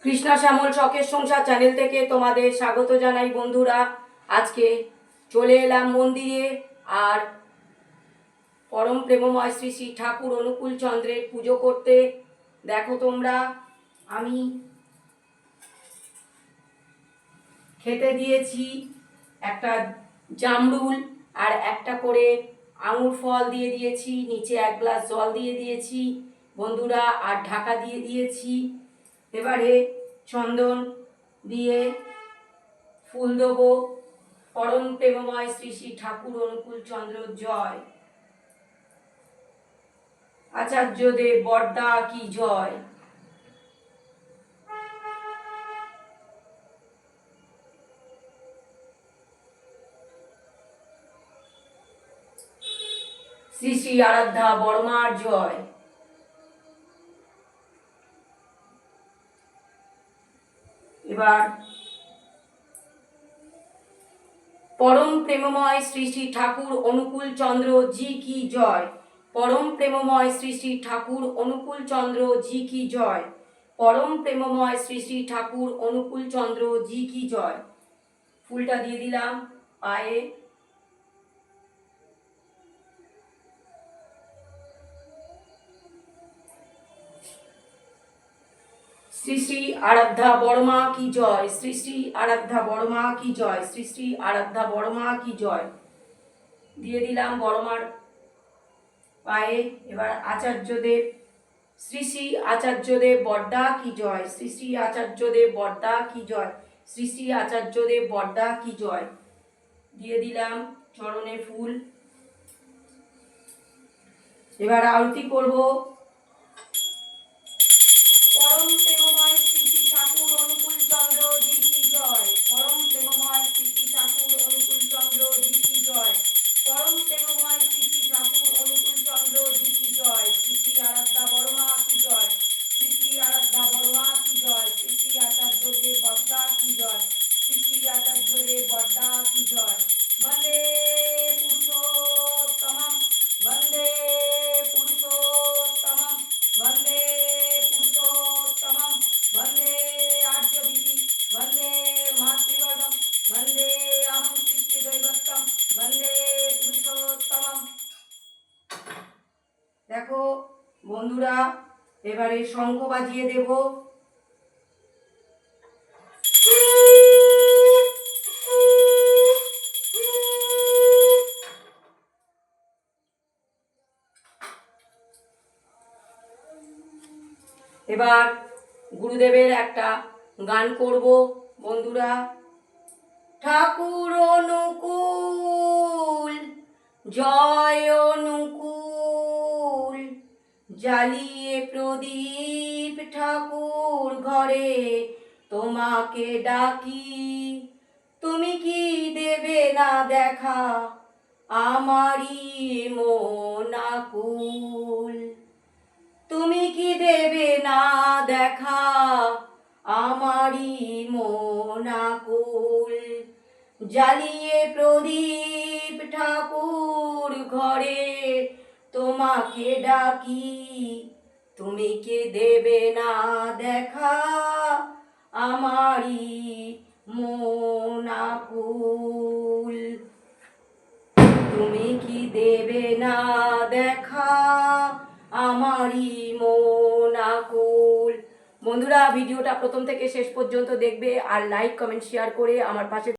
কৃষ্ণা শ্যামল শখের সংসার চ্যানেল থেকে তোমাদের স্বাগত জানাই বন্ধুরা। আজকে চলে এলাম মন্দিরে আর পরম প্রেমময় শ্রী শ্রী ঠাকুর অনুকূল চন্দ্রের পুজো করতে। দেখো তোমরা, আমি খেতে দিয়েছি একটা জামরুল আর একটা করে আঙুর ফল দিয়ে দিয়েছি, নিচে 1 গ্লাস জল দিয়ে দিয়েছি বন্ধুরা, আর ঢাকা দিয়ে দিয়েছি। এবারে চন্দন দিয়ে ফুল দেবো। পরম প্রেমময় শ্রী শ্রী ঠাকুর অনুকূল চন্দ্র জয়। আচার্যদেব বরদা কি জয়। শ্রী শ্রী আরাধ্যা বর্মার জয়। এবার পরম প্রেমময় শ্রী শ্রী ঠাকুর অনুকূল চন্দ্র জি কি জয়। পরম প্রেমময় শ্রী শ্রী ঠাকুর অনুকূল চন্দ্র জি কি জয়। পরম প্রেমময় শ্রী শ্রী ঠাকুর অনুকূল চন্দ্র জি কি জয়। ফুলটা দিয়ে দিলাম পায়ে। শ্রী শ্রী আরাধ্যা বর্মা কি জয়। শ্রী শ্রী আরাধ্যা বর্মা কি জয়। শ্রী শ্রী আরাধ্যা বর্মা কি জয় দিয়ে দিলাম বর্মার পায়ে। এবার আচার্যদেব, শ্রী শ্রী আচার্যদেব বরদা কি জয়। শ্রী শ্রী আচার্যদেব বরদা কি জয়। শ্রী শ্রী আচার্যদেব বরদা কি জয় দিয়ে দিলাম চরণে ফুল। এবার আরতি করব। পরম প্রেমময় শ্রী শ্রী ঠাকুর অনুকূল চন্দ্র জি কি জয়। পরম প্রেমময় শ্রী শ্রী ঠাকুর অনুকূল চন্দ্র জি কি জয়। পরম প্রেমময় শ্রী শ্রী ঠাকুর অনুকূল চন্দ্র জি কি জয়। শ্রী শ্রী আরাধ্যা বর্মা কি জয়। শ্রী শ্রী আরাধ্যা বর্মা কি জয়। শ্রী শ্রী আচার্যদেব বরদা কি জয়। শ্রী শ্রী আচার্যদেব বরদা কি জয়। বন্দে পুরুষোত্তমম বন্দে পুরুষোত্তমম বন্দে পুরুষোত্তমম বন্দে আর্যবিধি বন্দে মাতৃবর্গম বন্দে অহং সৃষ্টিদৈবত্যম বন্দে পুরুষোত্তমম। দেখো বন্ধুরা, এবারে শঙ্খ বাজিয়ে দেব। এবার গুরুদেবের একটা গান করব বন্ধুরা। ঠাকুর অনুকূল জয় অনুকূল জ্বালিয়ে প্রদীপ ঠাকুর ঘরে তোমাকে ডাকি। তুমি কি দেবে না দেখা আমারই মন আকুল। তুমি কি দেবে না দেখা আমারই মন আকুল। জ্বালিয়ে প্রদীপ ঠাকুর ঘরে তোমাকে ডাকি। তুমি কি দেবে না দেখা আমারই মন আকুল। তুমি কি দেবে না দেখা আমারই মন আকুল। বন্ধুরা, ভিডিওটা প্রথম থেকে শেষ পর্যন্ত দেখবে আর লাইক কমেন্ট শেয়ার করে আমার পাশে